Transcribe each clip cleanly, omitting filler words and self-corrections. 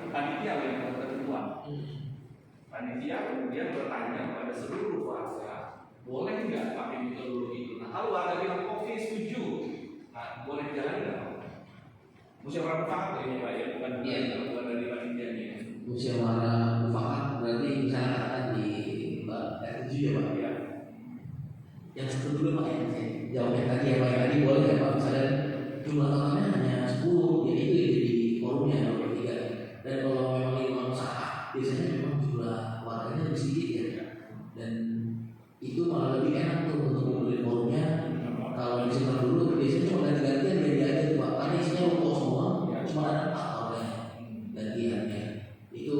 panitia yang melakukan ketentuan. Panitia kemudian bertanya kepada seluruh warga, boleh nggak pakai metodologi itu? Nah, kalau warga bilang oke setuju, nah, boleh jalan nggak? Musyawarah mufakat ini Pak ya, bukan dari panitianya. Musyawarah mufakat berarti misalnya katakan di R7 ya Pak ya. Yang satu dulu Pak ya, jawabnya tadi ya Pak, tadi boleh ya Pak, misalnya jumlah totalnya hanya 10, jadi itu yang jadi forumnya 23. Dan kalau memang lima usaha, biasanya memang jumlah warganya lebih sedikit ya, dan itu malah lebih enak tuh untuk membeli forumnya. Kalau di sekitar dulu biasanya cuma ganti-gantian dia aja tuh Pak, karena isinya rokok semua, cuma ada 4 orang gantiannya. Itu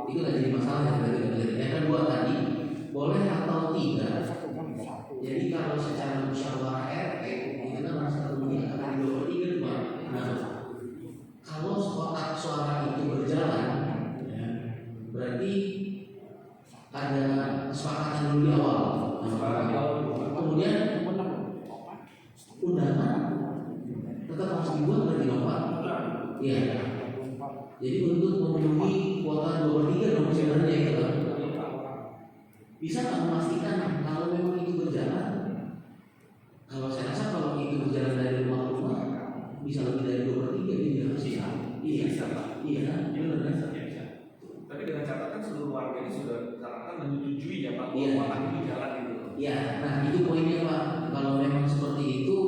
nggak jadi masalah ya ganti-gantian. Yang kedua tadi boleh atau tidak. Jadi kalau secara musyawarah RT itu kan masa kemudian akan 2/3 Pak. Nah, kalau suara itu berjalan, ya, berarti ada kesepakatan dulu di awal. Kemudian undangan tetap harus dibuat berarti Pak. Iya. Jadi untuk memenuhi kuota 2/3 dong sebenarnya itu kan. Bisa nggak memastikan kalau memang itu berjalan? Kalau saya rasa kalau itu berjalan dari rumah ke rumah bisa lebih dari 2/3 ini harus ya. Iya, iya, benar. Tapi dengan catatan seluruh warga ini sudah catatan menyetujui ya Pak, iya. Kuota itu jalan gitu. Iya, nah itu poinnya Pak. Kalau memang seperti itu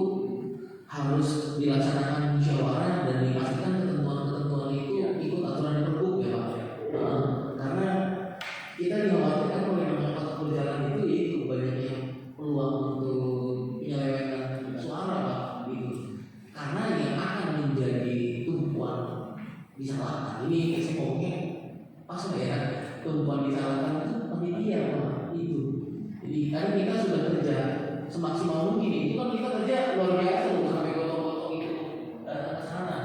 harus dilaksanakan musyawarah dan dipastikan ketentuan-ketentuan itu ikut aturan Pergub ya Pak. Karena kita dikhawatirkan kalau memang berjalan itu banyaknya peluang untuk penyelewengan suara Pak gitu. Karena yang akan menjadi tumpuan disalahkan ini semuanya pas ya tumpuan disalahkan itu panitia Pak itu. Jadi kan kita sudah kerja semaksimal mungkin, itu kan kita kerja luar biasa loh sampai gotong-gotong itu datang ke sana.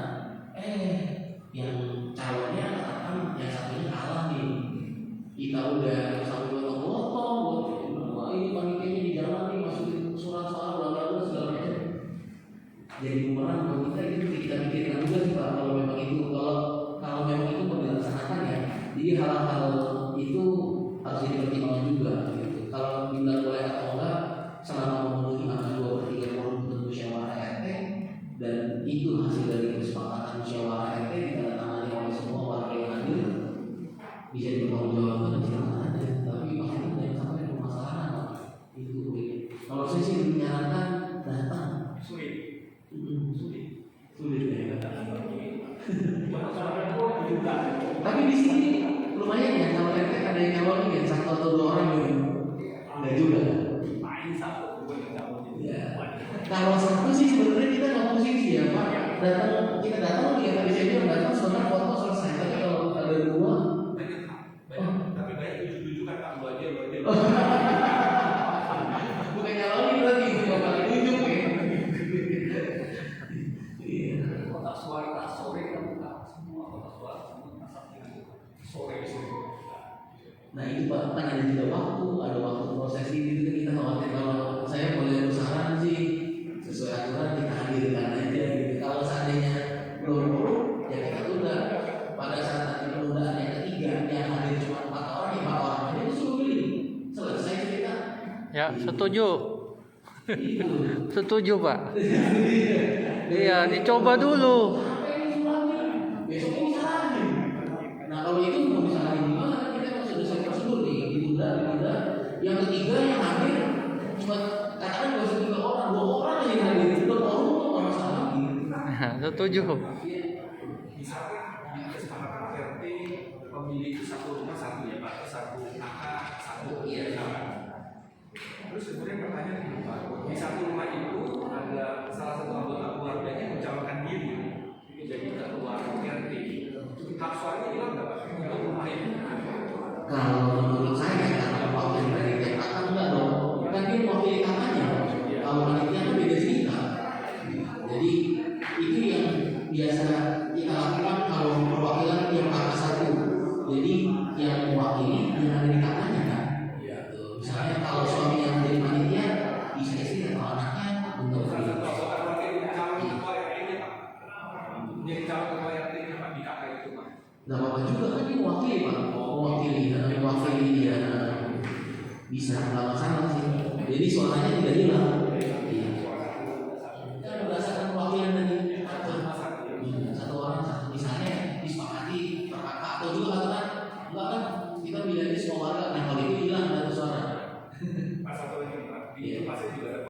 Yang calonnya katakan yang satunya kalah nih. Kita udah sampai gotong-gotong, wah ini panitianya di jalan nih masukin surat soal bla segala macam. Jadi bumerang buat kita itu kita pikirkan juga sih Pak kalau memang itu mau dilaksanakan ya. Jadi hal-hal itu harus jadi pertimbangan juga. Gitu. Kalau bilang boleh atau enggak, selama memenuhi angka 2/3 forum untuk musyawarah RT dan itu hasil dari kesepakatan musyawarah RT ditandatangani oleh semua warga yang hadir, bisa dipertanggungjawabkan silakan aja. Tapi maksudnya jangan sampai permasalahan Pak. Itu kalau saya sih menyarankan datang. Sulit ya. juga. Tapi di sini lumayan ya kalau RT ada yang nyalon ya 1 atau 2 orang gitu. Enggak juga. Main 1 2 yang nyalon. Ya. Kalau 1 sih sebenarnya kita nggak pusing sih ya Pak. Kita datang ya tadi saya bilang datang sebenarnya foto selesai. Tapi kalau ada 2 tapi banyak 7 kan Pak, 2 aja. bukan nyalonin berarti itu Bapak tunjuk ya. Kotak suara sore kan buka semua kotak suara sore. Nah itu Pak kan ada juga ada waktu proses ini kita khawatir kalau saya boleh bersaran sih sesuai aturan kita hadirkan aja gitu. Kalau seandainya belum ya kita tunda. Pada saat nanti penundaan yang ketiga yang hadir cuma 4 orang ya 4 orang ini suruh pilih selesai cerita. Ya setuju. Setuju Pak. Iya dicoba dulu. Besok ini lagi. Nah kalau itu mau disalahin gimana? Kita kan sudah selesai prosedur nih ditunda. Yang ketiga yang hadir cuma katakan 2 orang 2 orang aja yang hadir itu orang masalah lagi. Setuju. Misalkan di kesepakatan RT pemilih satu rumah satu ya Pak, satu kakak satu iya. Terus kemudian pertanyaan ini Pak, di satu rumah itu ada salah satu anggota keluarganya mencalonkan diri menjadi ketua RT. Hak suaranya hilang nggak Pak? Untuk rumah itu? Kalau menurut saya karena wakil dari kakak enggak dong, kan dia mewakili kakaknya. Kalau panitia kan beda cerita. Jadi itu yang biasa kita lakukan kalau perwakilan yang kakak satu. Jadi yang mewakili yang ada di kakaknya kan. Misalnya kalau suami yang jadi panitia bisa istri atau anaknya untuk Jadi calon ketua RT-nya Pak di kakak itu Pak. nggak apa-apa juga kan dia mewakili pak, mewakili dia bisa nggak masalah sih. Jadi suaranya tidak hilang.